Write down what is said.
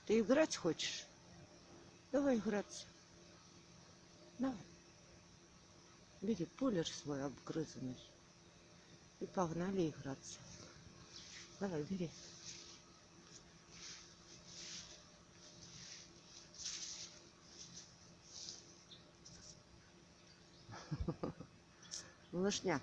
Ты играть хочешь? Давай играться. Давай. Бери пулер свой обгрызанный. И погнали играться. Давай, бери. Малышня.